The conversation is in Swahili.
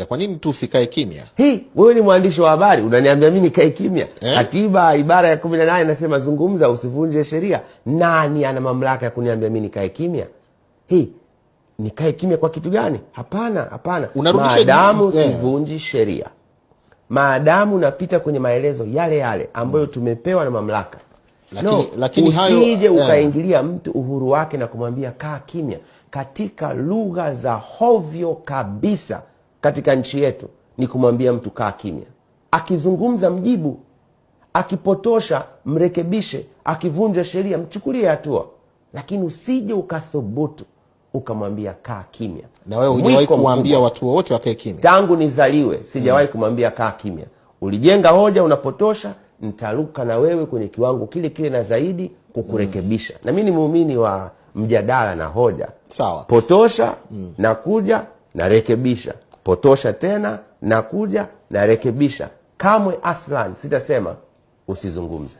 Kwa nini tu usikae kimya? Wewe ni mwandishi wa habari, unaniambia mimi nikae kimya? Katiba ibara ya 18 inasema zungumza, usivunje sheria. Nani ana mamlaka ya kuniambia mimi nikae kimya? Nikae kimya kwa kitu gani? Hapana. Maadamu sivunji sheria, maadamu napita kwenye maelezo yale ambayo tumepewa na mamlaka. Lakini usije ukaingilia mtu uhuru wake na kumwambia kaa kimya. Katika lugha za hovyo kabisa katika nchi yetu ni kumwambia mtu kaa kimya. Akizungumza mjibu, akipotosha mrekebishe, akivunja sheria mchukulie hatua, lakini usije ukathubutu ukamwambia kaa kimya. Na wewe hujawahi kuambia watu wote wakae kimya? Tangu nizaliwe sijawahi kumwambia kaa kimya. Ulijenga hoja, unapotosha, nitaruka na wewe kwenye kiwango kile na zaidi kukurekebisha. Na mimi ni muumini wa mjadala na hoja. Sawa. Potosha na kuja na rekebisha, potosha tena na kuja na rekebisha. Kamwe aslan sitasema usizungumze.